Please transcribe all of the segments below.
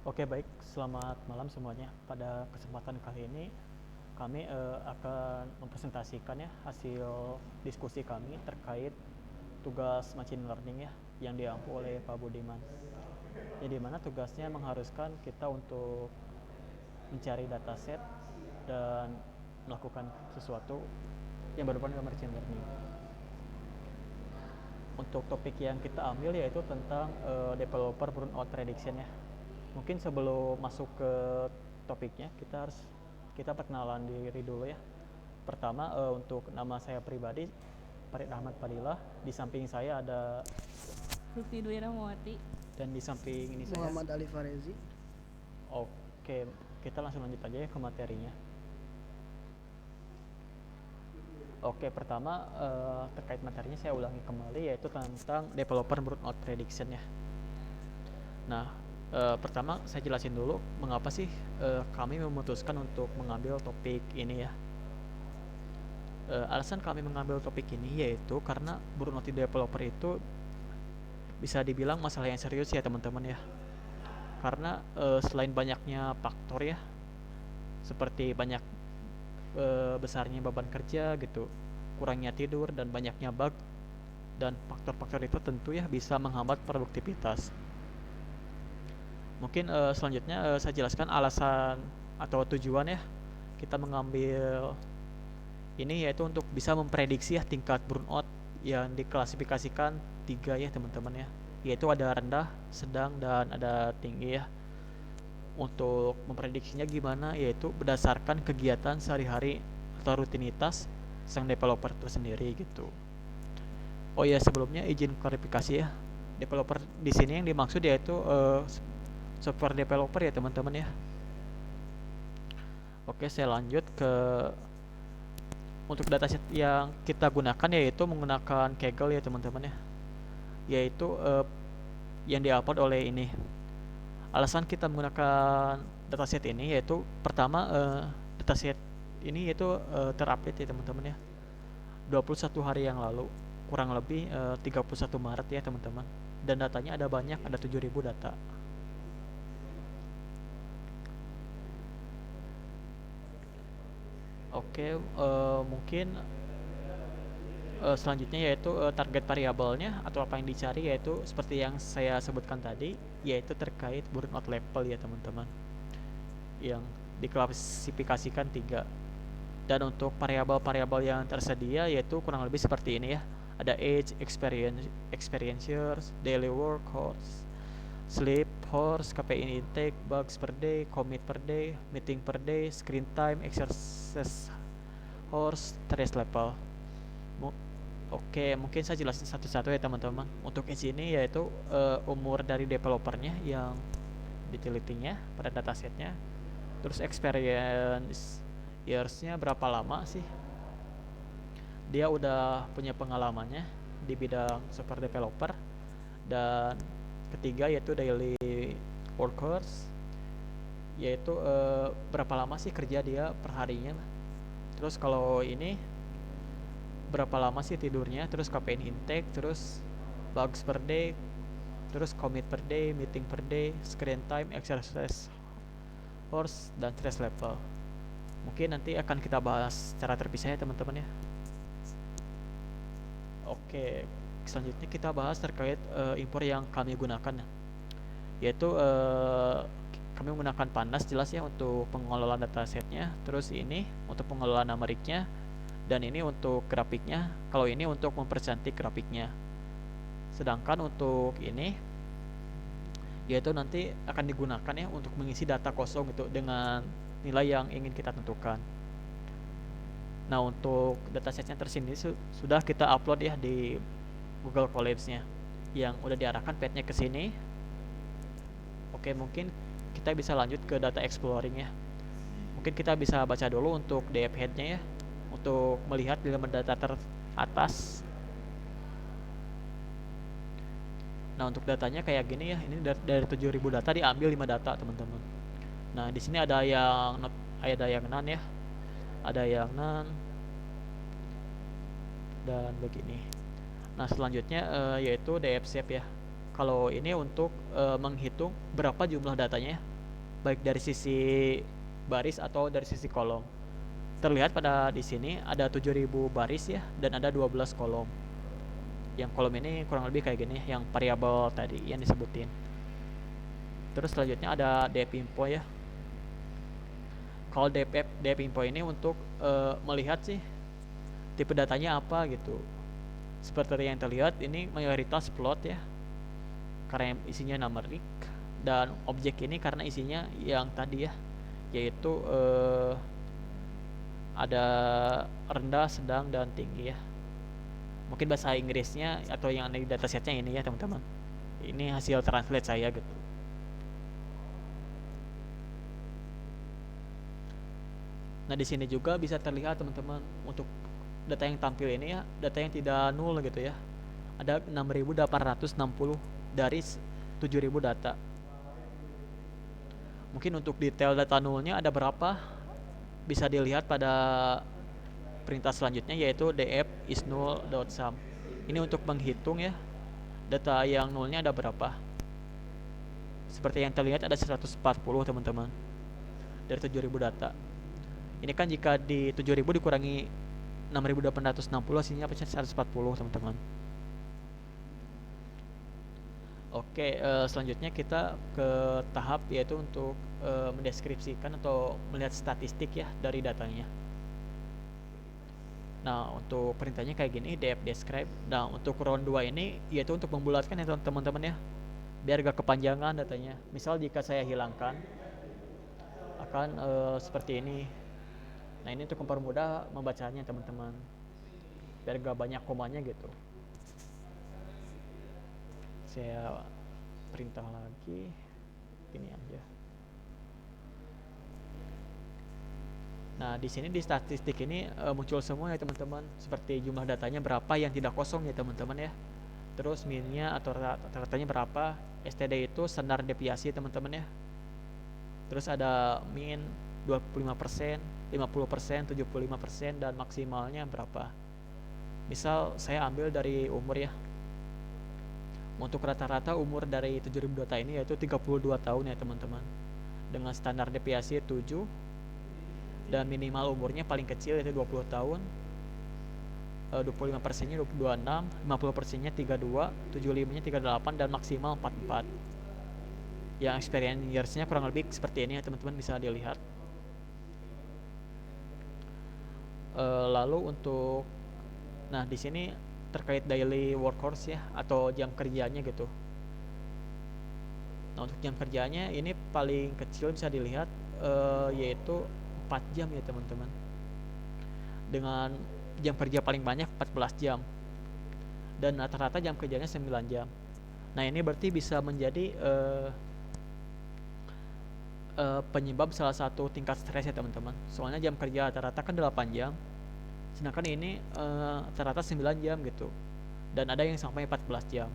Oke, baik. Selamat malam semuanya. Pada kesempatan kali ini, kami akan mempresentasikan ya hasil diskusi kami terkait tugas machine learning ya yang diampu oleh Pak Budiman. Jadi mana tugasnya mengharuskan kita untuk mencari dataset dan melakukan sesuatu yang berhubungan dengan machine learning. Untuk topik yang kita ambil yaitu tentang developer burnout prediction ya. Mungkin sebelum masuk ke topiknya kita perkenalan diri dulu ya. Pertama untuk nama saya pribadi Farid Ahmad Fadilah. Di samping saya ada Lutfi Dwi Rahmawati. dan di samping ini saya Muhammad Ali Farezi. Oke, kita langsung lanjut aja ya ke materinya. Oke, pertama terkait materinya saya ulangi kembali yaitu tentang developer burnout prediction ya. Nah, pertama saya jelasin dulu mengapa sih kami memutuskan untuk mengambil topik ini ya. Alasan kami mengambil topik ini yaitu karena burnout developer itu bisa dibilang masalah yang serius ya teman-teman ya. Karena selain banyaknya faktor ya, seperti banyak besarnya beban kerja gitu, kurangnya tidur dan banyaknya bug, dan faktor-faktor itu tentu ya bisa menghambat produktivitas. Mungkin selanjutnya saya jelaskan alasan atau tujuan ya kita mengambil ini yaitu untuk bisa memprediksi ya tingkat burnout yang diklasifikasikan tiga ya teman-teman ya, yaitu ada rendah, sedang, dan ada tinggi ya. Untuk memprediksinya gimana yaitu berdasarkan kegiatan sehari-hari atau rutinitas sang developer itu sendiri gitu. Oh ya, sebelumnya izin klarifikasi ya, developer di sini yang dimaksud yaitu software developer ya teman-teman ya. Oke, saya lanjut ke untuk dataset yang kita gunakan yaitu menggunakan Kaggle ya teman-teman ya, yaitu yang diupload oleh ini. Alasan kita menggunakan dataset ini yaitu pertama dataset ini yaitu terupdate ya teman-teman ya 21 hari yang lalu, kurang lebih 31 Maret ya teman-teman, dan datanya ada banyak, ada 7.000 data. Oke, mungkin selanjutnya yaitu target variabelnya atau apa yang dicari yaitu seperti yang saya sebutkan tadi, yaitu terkait burnout level ya teman-teman, yang diklasifikasikan tiga. Dan untuk variabel-variabel yang tersedia yaitu kurang lebih seperti ini ya, ada age, experience, daily work hours, sleep hours, caffeine intake, bugs per day, commit per day, meeting per day, screen time, exercise hours, stress level. Oke, mungkin saya jelasin satu-satu ya teman-teman. Untuk age ini yaitu umur dari developernya yang ditelitinya pada datasetnya. Terus experience yearsnya berapa lama sih dia udah punya pengalamannya di bidang software developer. Dan ketiga yaitu daily workers, yaitu berapa lama sih kerja dia per harinya. Terus kalau ini berapa lama sih tidurnya, terus caffeine intake, terus bugs per day, terus commit per day, meeting per day, screen time, exercise hours, dan stress level. Mungkin nanti akan kita bahas secara terpisah ya teman-teman ya. Oke, selanjutnya kita bahas terkait import yang kami gunakan, yaitu kami menggunakan Pandas jelas ya untuk pengelolaan datasetnya. Terus ini untuk pengelolaan numeriknya, dan ini untuk grafiknya. Kalau ini untuk mempercantik grafiknya. Sedangkan untuk ini yaitu nanti akan digunakan ya untuk mengisi data kosong itu dengan nilai yang ingin kita tentukan. Nah, untuk datasetnya tersendiri sudah kita upload ya di Google Colabs-nya yang udah diarahkan path-nya ke sini. Oke, mungkin kita bisa lanjut ke data exploring ya. Mungkin kita bisa baca dulu untuk DF head-nya ya, untuk melihat di elemen data teratas. Nah, untuk datanya kayak gini ya. Ini dari 7.000 data diambil 5 data, teman-teman. Nah, di sini ada yang none ya. Ada yang none dan begini. Nah, selanjutnya yaitu DF shape ya. Kalau ini untuk menghitung berapa jumlah datanya ya. baik dari sisi baris atau dari sisi kolom. Terlihat pada di sini ada 7.000 baris ya, dan ada 12 kolom. Yang kolom ini kurang lebih kayak gini, yang variabel tadi yang disebutin. Terus selanjutnya ada depth info ya. Kalau depth info ini untuk melihat sih tipe datanya apa gitu. Seperti yang terlihat ini mayoritas float ya, karena isinya numerik, dan objek ini karena isinya yang tadi ya, yaitu ada rendah, sedang, dan tinggi ya. Mungkin bahasa Inggrisnya atau yang ada di datasetnya ini ya teman-teman. Ini hasil translate saya gitu. Nah di sini juga bisa terlihat teman-teman untuk data yang tampil ini ya, data yang tidak nol gitu ya. Ada 6.860 dari 7.000 data. Mungkin untuk detail data nolnya ada berapa bisa dilihat pada perintah selanjutnya, yaitu df is null.sum. Ini untuk menghitung ya data yang nolnya ada berapa. Seperti yang terlihat ada 140 teman-teman dari 7.000 data. Ini kan jika di 7.000 dikurangi 6.860 hasilnya apa? 140 teman-teman. Oke, selanjutnya kita ke tahap yaitu untuk mendeskripsikan atau melihat statistik ya dari datanya. Nah, untuk perintahnya kayak gini, df describe. Nah, untuk round 2 ini yaitu untuk membulatkan ya teman-teman ya, biar gak kepanjangan datanya. Misal jika saya hilangkan akan seperti ini. Nah, ini untuk mempermudah membacanya teman-teman, biar gak banyak komanya gitu. Saya perintah lagi ini aja. Nah di sini di statistik ini muncul semua ya teman-teman, seperti jumlah datanya berapa yang tidak kosong ya teman-teman ya, terus minnya atau rata-ratanya berapa, STD itu standar deviasi teman-teman ya, terus ada min 25%, 50%, 75%, dan maksimalnya berapa. Misal saya ambil dari umur ya. Untuk rata-rata umur dari 7.000 data ini yaitu 32 tahun ya teman-teman, dengan standar deviasi 7, dan minimal umurnya paling kecil yaitu 20 tahun, 25%-nya 26, 50%-nya 32, 75-nya 38, dan maksimal 44. Yang experience years-nya kurang lebih seperti ini ya teman-teman, bisa dilihat. Lalu untuk di sini terkait daily work hours ya, atau jam kerjanya gitu. Nah untuk jam kerjanya ini paling kecil bisa dilihat yaitu 4 jam ya teman-teman, dengan jam kerja paling banyak 14 jam, dan rata-rata jam kerjanya 9 jam. Nah ini berarti bisa menjadi penyebab salah satu tingkat stres ya teman-teman. Soalnya jam kerja rata-rata kan 8 jam, sedangkan ini rata-rata 9 jam gitu, dan ada yang sampai 14 jam.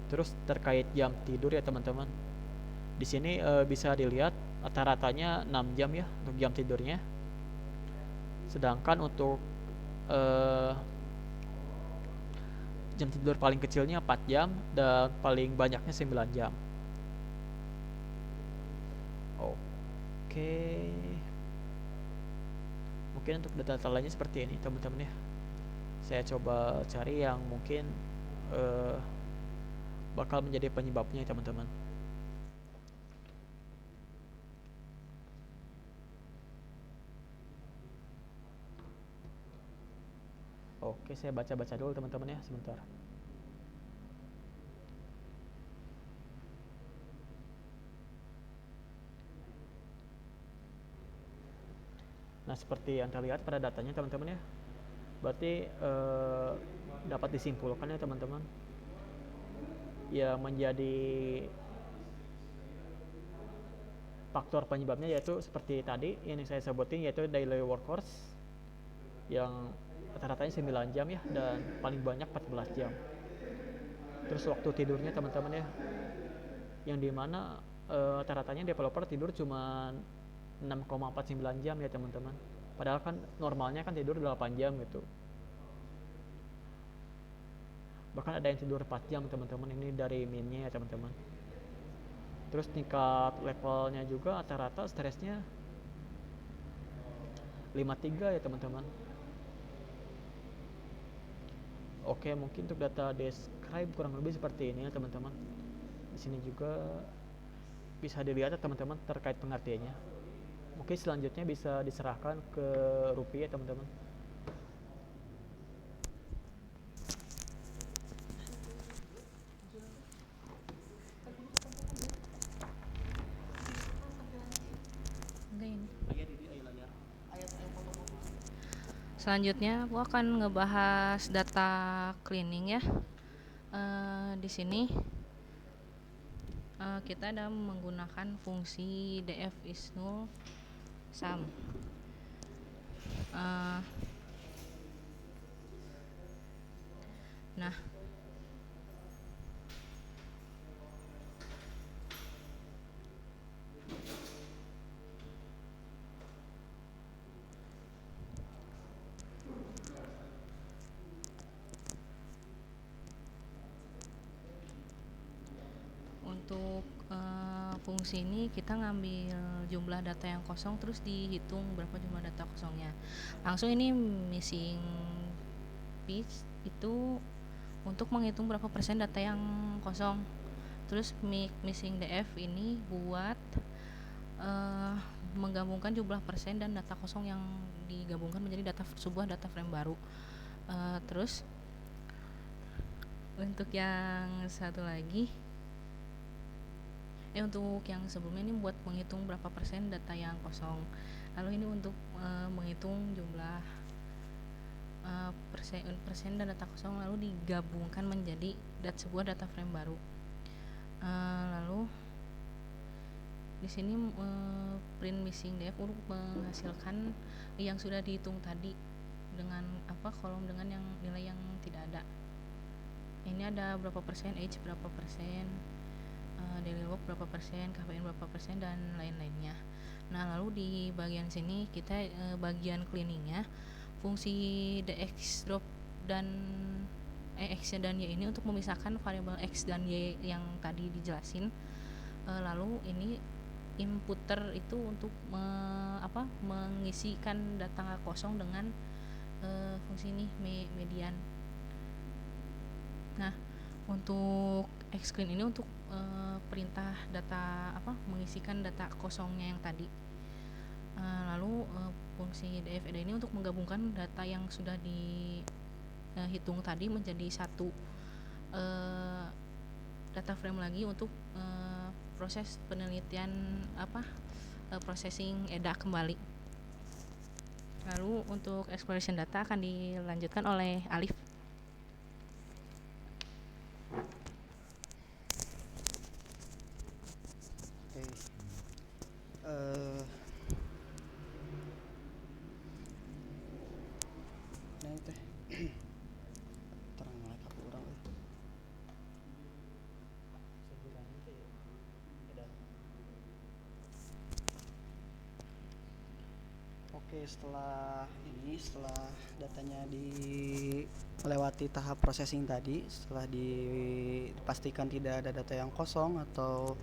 Terus terkait jam tidur ya teman-teman, di sini bisa dilihat rata-ratanya 6 jam ya untuk jam tidurnya, sedangkan untuk jam tidur paling kecilnya 4 jam dan paling banyaknya 9 jam. Oke, mungkin untuk data-data lainnya seperti ini teman-teman ya. Saya coba cari yang mungkin bakal menjadi penyebabnya teman-teman. Oke, saya baca-baca dulu teman-teman ya, sebentar. Nah seperti yang terlihat pada datanya teman-teman ya, berarti dapat disimpulkan ya teman-teman, ya menjadi faktor penyebabnya yaitu seperti tadi yang saya sebutin, yaitu daily work hours yang rata-ratanya 9 jam ya, dan paling banyak 14 jam. Terus waktu tidurnya teman-teman ya, yang dimana rata-ratanya developer tidur cuma 6,49 jam ya teman-teman, padahal kan normalnya kan tidur 8 jam gitu. Bahkan ada yang tidur 4 jam teman-teman, ini dari minnya ya teman-teman. Terus tingkat levelnya juga rata-rata stresnya 53 ya teman-teman. Oke, mungkin untuk data describe kurang lebih seperti ini ya teman-teman. Di sini juga bisa dilihat ya teman-teman terkait pengertiannya. Mungkin selanjutnya bisa diserahkan ke Rupi ya teman-teman. Enggak ini. Selanjutnya aku akan ngebahas data cleaning ya. Di sini kita ada menggunakan fungsi df is null sum. Nah, untuk fungsi ini kita ngambil jumlah data yang kosong terus dihitung berapa jumlah data kosongnya. Langsung ini missing piece itu untuk menghitung berapa persen data yang kosong. Terus missing df ini buat menggabungkan jumlah persen dan data kosong yang digabungkan menjadi sebuah data frame baru. Terus untuk yang satu lagi untuk yang sebelumnya ini buat menghitung berapa persen data yang kosong. Lalu ini untuk menghitung jumlah persen dan data kosong lalu digabungkan menjadi sebuah data frame baru. Lalu di sini print missing df untuk menghasilkan yang sudah dihitung tadi dengan kolom dengan yang nilai yang tidak ada. Ini ada berapa persen, age berapa persen, daily work berapa persen, KPN berapa persen, dan lain-lainnya. Nah, lalu di bagian sini kita bagian cleaningnya fungsi dx drop dan x dan y ini untuk memisahkan variabel x dan y yang tadi dijelasin. Lalu ini inputer itu untuk mengisikan data kosong dengan fungsi ini median. Nah, untuk xclean ini untuk perintah data mengisikan data kosongnya yang tadi. Lalu fungsi dfed ini untuk menggabungkan data yang sudah dihitung tadi menjadi satu data frame lagi untuk proses penelitian processing EDA kembali. Lalu untuk exploration data akan dilanjutkan oleh Alif. Nah itu terang melek aku urang Oke, setelah datanya melewati tahap processing tadi, setelah dipastikan tidak ada data yang kosong atau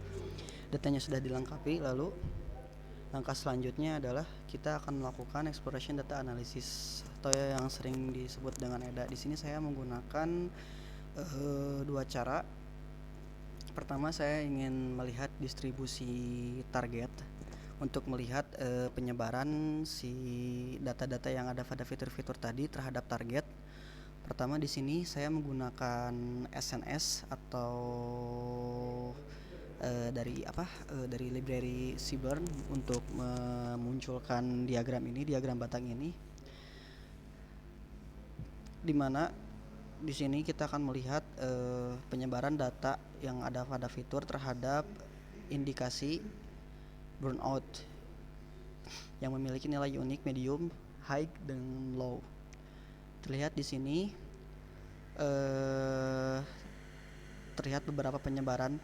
datanya sudah dilengkapi, lalu langkah selanjutnya adalah kita akan melakukan exploration data analysis atau yang sering disebut dengan EDA. Di sini saya menggunakan dua cara. Pertama, saya ingin melihat distribusi target untuk melihat penyebaran si data-data yang ada pada fitur-fitur tadi terhadap target. Pertama, di sini saya menggunakan SNS atau dari library Seaborn untuk memunculkan diagram batang ini, di mana di sini kita akan melihat penyebaran data yang ada pada fitur terhadap indikasi burnout yang memiliki nilai unik medium, high, dan low. Terlihat di sini terlihat beberapa penyebaran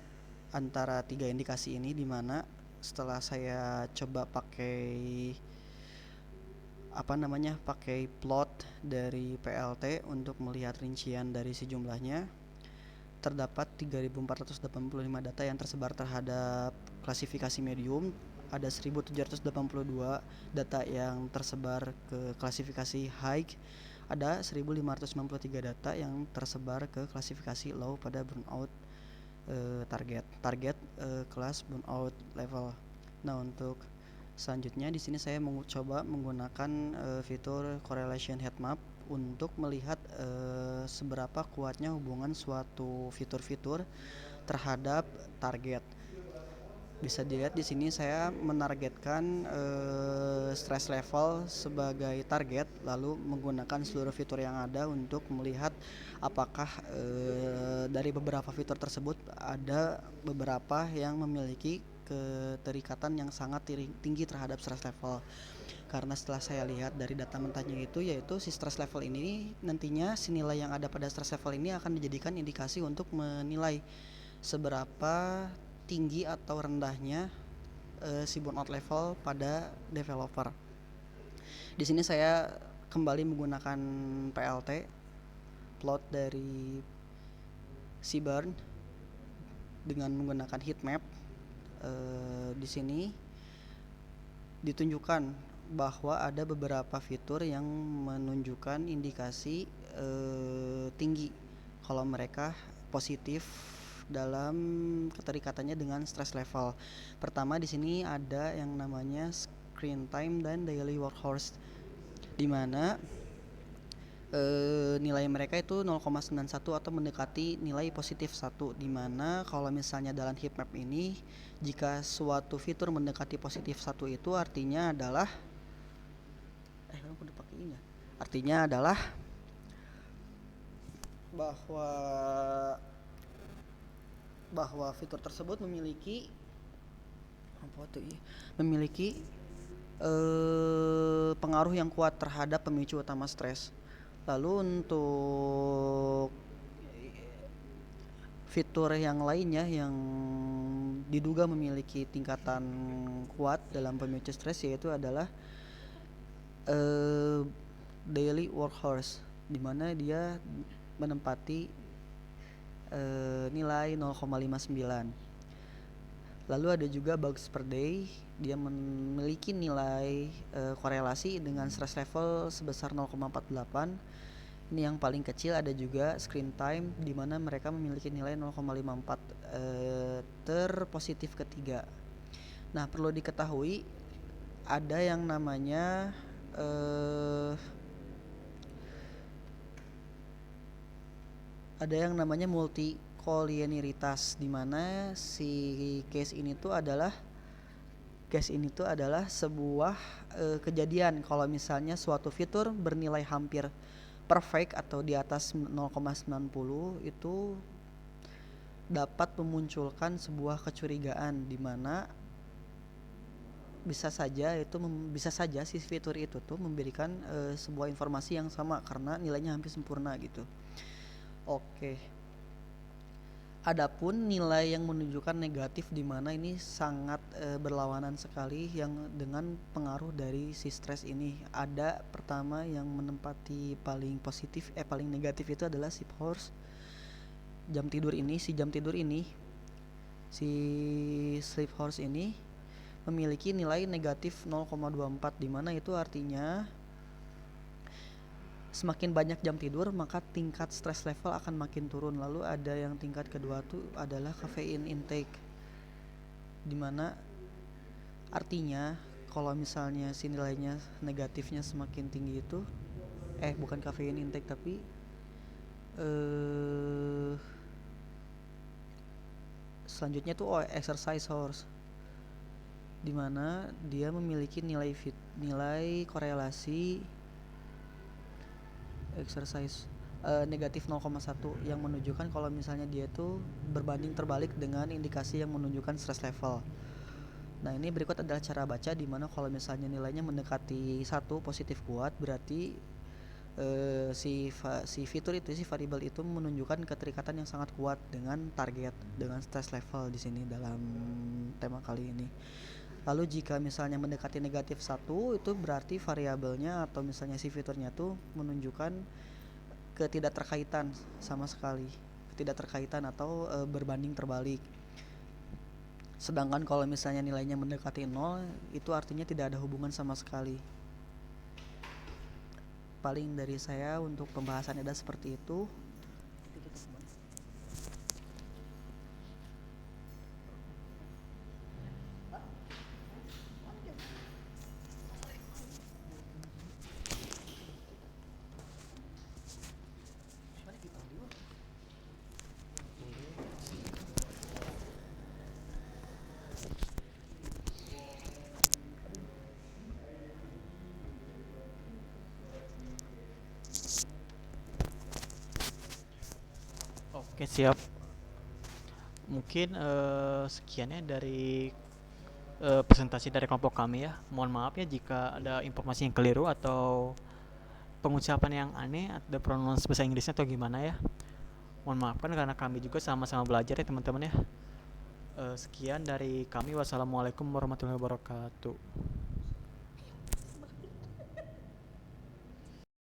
antara tiga indikasi ini, di mana setelah saya coba pakai plot dari PLT untuk melihat rincian dari si jumlahnya, terdapat 3.485 data yang tersebar terhadap klasifikasi medium, ada 1.782 data yang tersebar ke klasifikasi high, ada 1.593 data yang tersebar ke klasifikasi low pada burnout target kelas burnout level. Nah, untuk selanjutnya di sini saya coba menggunakan fitur correlation heat map untuk melihat seberapa kuatnya hubungan suatu fitur-fitur terhadap target. Bisa dilihat di sini saya menargetkan stress level sebagai target, lalu menggunakan seluruh fitur yang ada untuk melihat apakah dari beberapa fitur tersebut ada beberapa yang memiliki keterikatan yang sangat tinggi terhadap stress level. Karena setelah saya lihat dari data mentahnya itu, yaitu si stress level ini nantinya si nilai yang ada pada stress level ini akan dijadikan indikasi untuk menilai seberapa tinggi atau rendahnya si burnout level pada developer. Di sini saya kembali menggunakan PLT, plot dari si burn dengan menggunakan heat map. Di sini ditunjukkan bahwa ada beberapa fitur yang menunjukkan indikasi tinggi kalau mereka positif dalam keterikatannya dengan stress level. Pertama di sini ada yang namanya screen time dan daily workhorse, di mana nilai mereka itu 0,91 atau mendekati nilai positif 1, di mana kalau misalnya dalam heat map ini jika suatu fitur mendekati positif 1 itu artinya adalah artinya adalah bahwa fitur tersebut memiliki pengaruh yang kuat terhadap pemicu utama stres. Lalu untuk fitur yang lainnya yang diduga memiliki tingkatan kuat dalam pemicu stres yaitu adalah daily workhorse, di mana dia menempati nilai 0,59. Lalu ada juga bugs per day, dia memiliki nilai korelasi dengan stress level sebesar 0,48. Ini yang paling kecil. Ada juga screen time, di mana mereka memiliki nilai 0,54 terpositif ketiga. Nah, perlu diketahui ada yang namanya multicollinearitas, di mana si case ini tuh adalah sebuah kejadian kalau misalnya suatu fitur bernilai hampir perfect atau di atas 0,90 itu dapat memunculkan sebuah kecurigaan, di mana bisa saja si fitur itu tuh memberikan sebuah informasi yang sama karena nilainya hampir sempurna gitu. Oke. Adapun nilai yang menunjukkan negatif, di mana ini sangat berlawanan sekali yang dengan pengaruh dari si stres ini. Ada pertama yang menempati paling negatif itu adalah sleep horse. Si sleep horse ini memiliki nilai negatif 0,24, di mana itu artinya semakin banyak jam tidur maka tingkat stress level akan makin turun. Lalu ada yang tingkat kedua tuh adalah caffeine intake, dimana artinya kalau misalnya si nilainya negatifnya semakin tinggi itu bukan caffeine intake tapi selanjutnya tuh exercise horse, dimana dia memiliki nilai korelasi exercise negatif 0,1 yang menunjukkan kalau misalnya dia tuh berbanding terbalik dengan indikasi yang menunjukkan stress level. Nah, ini berikut adalah cara baca, di mana kalau misalnya nilainya mendekati 1 positif kuat, berarti si fitur itu, si variabel itu menunjukkan keterikatan yang sangat kuat dengan target, dengan stress level di sini dalam tema kali ini. Lalu jika misalnya mendekati negatif 1, itu berarti variabelnya atau misalnya si fiturnya tuh menunjukkan ketidakterkaitan sama sekali ketidakterkaitan atau berbanding terbalik. Sedangkan kalau misalnya nilainya mendekati 0, itu artinya tidak ada hubungan sama sekali. Paling dari saya untuk pembahasannya ada seperti itu. Oke, siap. Mungkin sekiannya dari presentasi dari kelompok kami ya. Mohon maaf ya jika ada informasi yang keliru atau pengucapan yang aneh atau pronunciasi bahasa Inggrisnya atau gimana ya. Mohon maafkan karena kami juga sama-sama belajar ya teman-teman ya. Sekian dari kami. Wassalamualaikum warahmatullahi wabarakatuh.